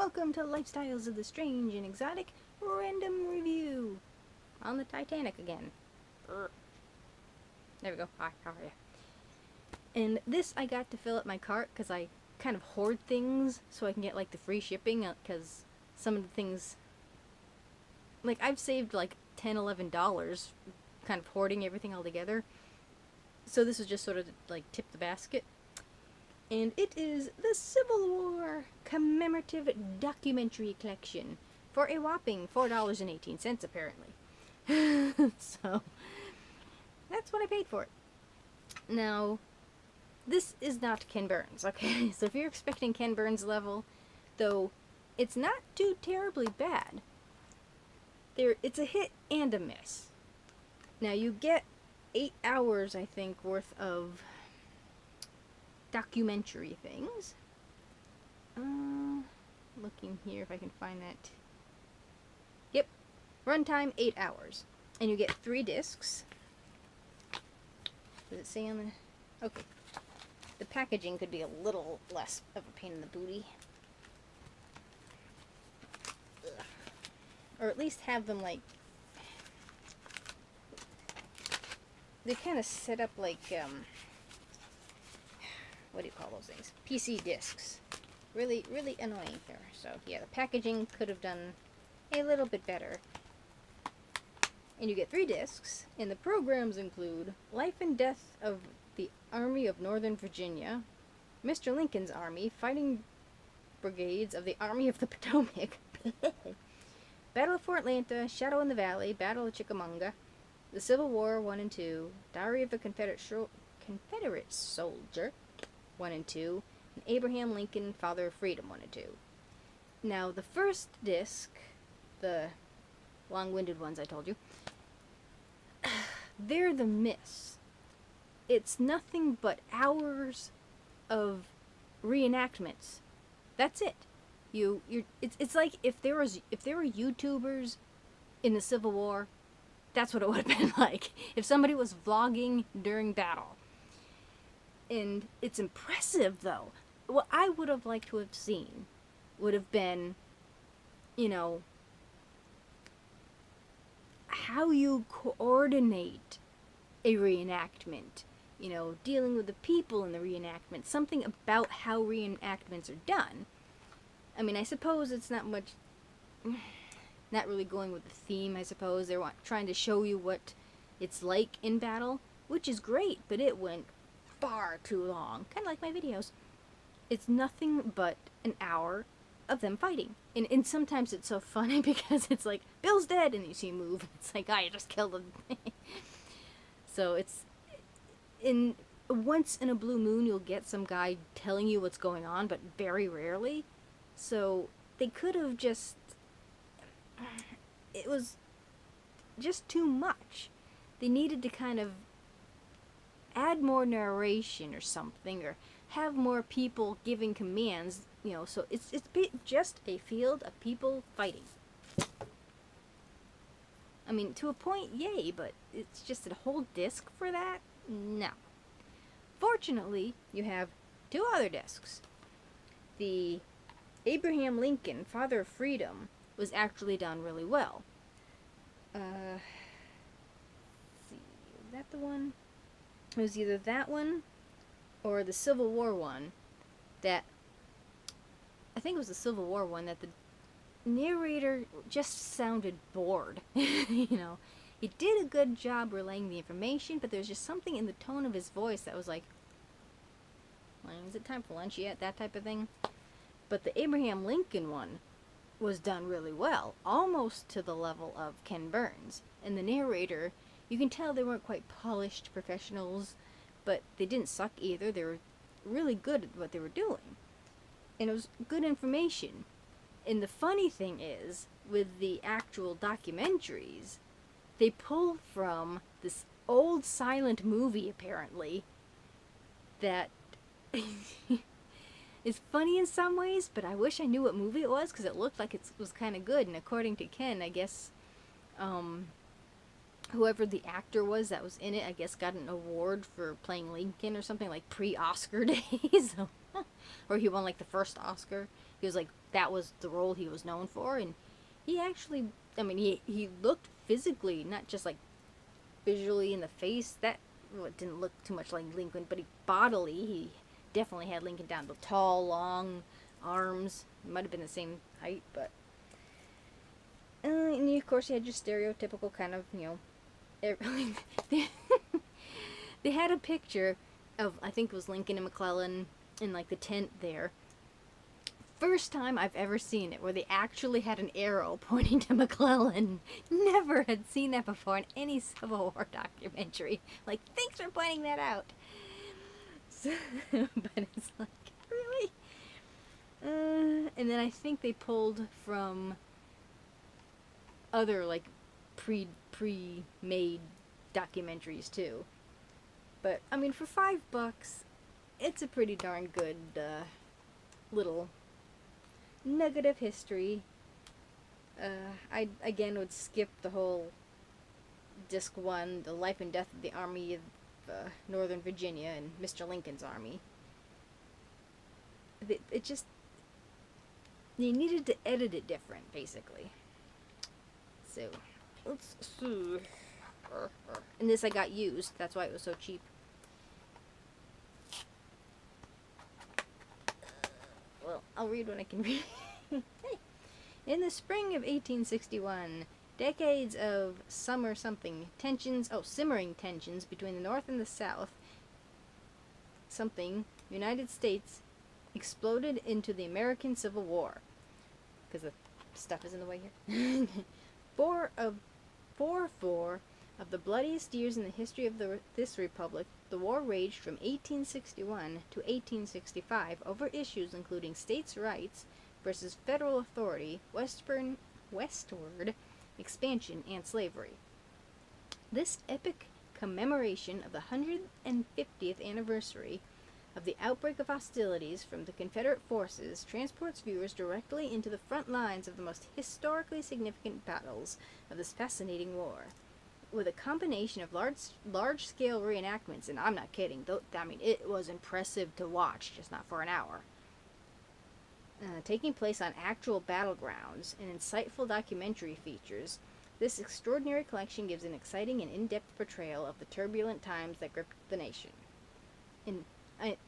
welcome to Lifestyles of the Strange and Exotic Random Review on the Titanic again. There we go. Hi, how are you? And this I got to fill up my cart because I kind of hoard things so I can get like the free shipping, because some of the things, like I've saved like $10-11 kind of hoarding everything all together. So this was just sort of like tip the basket. And it is the Civil War Commemorative Documentary Collection for a whopping $4.18, apparently. So, that's what I paid for it. Now, this is not Ken Burns, okay? So if you're expecting Ken Burns level, though it's not too terribly bad, it's a hit and a miss. Now, you get 8 hours, I think, worth of documentary things. Looking here if I can find that. Yep, runtime 8 hours, and you get 3 discs. Does it say on the? Okay, the packaging could be a little less of a pain in the booty, or at least have them like they kind of set up like what do you call those things? PC discs. Really, really annoying here. So, yeah, the packaging could have done a little bit better. And you get 3 discs, and the programs include Life and Death of the Army of Northern Virginia, Mr. Lincoln's Army, Fighting Brigades of the Army of the Potomac, Battle of Fort Atlanta, Shadow in the Valley, Battle of Chickamauga, The Civil War 1 and 2, Diary of a Confederate Soldier 1 and 2, and Abraham Lincoln, Father of Freedom 1 and 2. Now, the first disc, the long-winded ones I told you, they're the miss. It's nothing but hours of reenactments. That's it. It's like if there were YouTubers in the Civil War, that's what it would have been like. If somebody was vlogging during battle. And it's impressive, though. What I would have liked to have seen would have been, you know, how you coordinate a reenactment. You know, dealing with the people in the reenactment. Something about how reenactments are done. I mean, I suppose it's not much, not really going with the theme, I suppose. They're trying to show you what it's like in battle, which is great, but it went far too long. Kind of like my videos. It's nothing but an hour of them fighting. And sometimes it's so funny because it's like, Bill's dead, and you see him move. It's like, you just killed him. So it's, once in a blue moon you'll get some guy telling you what's going on, but very rarely. So they could have just, it was just too much. They needed to kind of add more narration or something, or have more people giving commands, you know, so it's just a field of people fighting. I mean, to a point, yay, but it's just a whole disc for that? No. Fortunately, you have 2 other discs. The Abraham Lincoln, Father of Freedom, was actually done really well. Let's see, is that the one? It was either that one or the Civil War one that, I think it was the Civil War one, that the narrator just sounded bored. You know, he did a good job relaying the information, but there's just something in the tone of his voice that was like, well, is it time for lunch yet? That type of thing. But the Abraham Lincoln one was done really well, almost to the level of Ken Burns. And the narrator, you can tell they weren't quite polished professionals, but they didn't suck either. They were really good at what they were doing. And it was good information. And the funny thing is, with the actual documentaries, they pull from this old silent movie, apparently, that is funny in some ways, but I wish I knew what movie it was, because it looked like it was kind of good. And according to Ken, I guess, whoever the actor was that was in it, I guess got an award for playing Lincoln or something, like pre-Oscar days. So, or he won like the first Oscar. He was like, that was the role he was known for, and he actually, I mean, he looked physically, not just like visually in the face. That well, it didn't look too much like Lincoln, but bodily, he definitely had Lincoln down. The tall, long arms. Might have been the same height, but. And of course, he had your stereotypical kind of, they had a picture of, I think it was Lincoln and McClellan in like the tent there. First time I've ever seen it, where they actually had an arrow pointing to McClellan. Never had seen that before in any Civil War documentary. Like, thanks for pointing that out. So, but it's like, really? And then I think they pulled from other, like, pre-made documentaries, too. But, I mean, for $5, it's a pretty darn good, little nugget of history. I again would skip the whole disc 1, the life and death of the Army of Northern Virginia and Mr. Lincoln's Army. It just, they needed to edit it different, basically. So, let's see. And this I got used, that's why it was so cheap. Well, I'll read what I can read. In the spring of 1861, decades of simmering tensions between the North and the South, United States exploded into the American Civil War. Because the stuff is in the way here. Four of the bloodiest years in the history of this republic, the war raged from 1861 to 1865 over issues including states' rights versus federal authority, westward expansion, and slavery. This epic commemoration of the 150th anniversary of the outbreak of hostilities from the Confederate forces transports viewers directly into the front lines of the most historically significant battles of this fascinating war. With a combination of large-scale reenactments, and I'm not kidding, I mean, it was impressive to watch, just not for an hour. Taking place on actual battlegrounds and insightful documentary features, this extraordinary collection gives an exciting and in-depth portrayal of the turbulent times that gripped the nation. In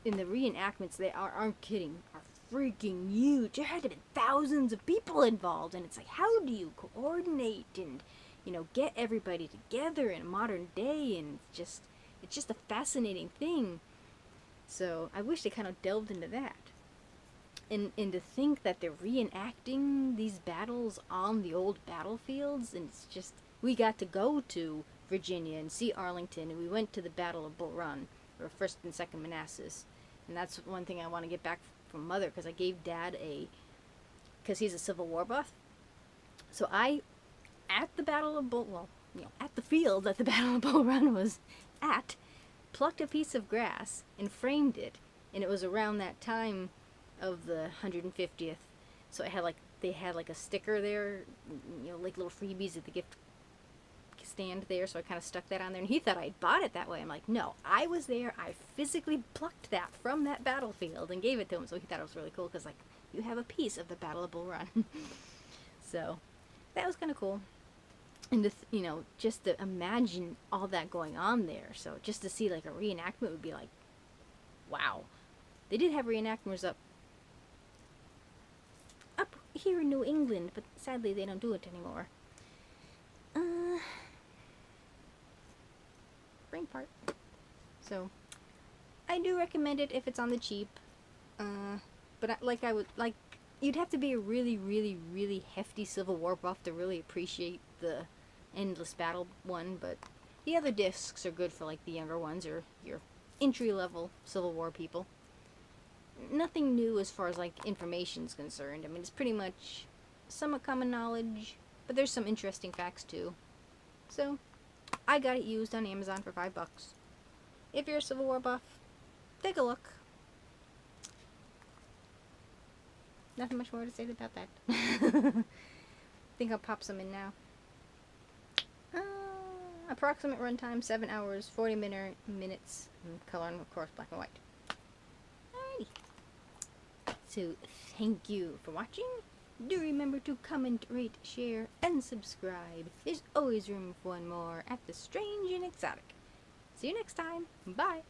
the reenactments, they aren't kidding, are freaking huge. There had to be thousands of people involved, and it's like, how do you coordinate and get everybody together in a modern day, and it's just a fascinating thing. So I wish they kind of delved into that. And to think that they're reenacting these battles on the old battlefields, and it's just, we got to go to Virginia and see Arlington, and we went to the Battle of Bull Run, or 1st and 2nd Manassas. And that's one thing I want to get back from Mother, because I gave Dad because he's a Civil War buff. So at the Battle of at the field that the Battle of Bull Run was at, plucked a piece of grass and framed it, and it was around that time of the 150th, so they had like a sticker there, like little freebies at the gift stand there, so I kind of stuck that on there, and he thought I'd bought it that way. I'm like, no, I was there, I physically plucked that from that battlefield and gave it to him, so he thought it was really cool, because like, you have a piece of the Battle of Bull Run. So that was kind of cool. And just to imagine all that going on there. So just to see like a reenactment would be like, wow. They did have reenactors up here in New England, but sadly they don't do it anymore. Brain part. So I do recommend it if it's on the cheap. But you'd have to be a really, really, really hefty Civil War buff to really appreciate the Endless Battle one, but the other discs are good for like the younger ones or your entry-level Civil War people. Nothing new as far as like information's concerned. I mean, it's pretty much somewhat common knowledge, but there's some interesting facts too. So I got it used on Amazon for $5. If you're a Civil War buff, take a look. Nothing much more to say about that. I think I'll pop some in now. Approximate runtime, 7 hours, 40 minutes. Color, and of course, black and white. Alrighty. So thank you for watching. Do remember to comment, rate, share, and subscribe. There's always room for one more at the Strange and Exotic. See you next time. Bye.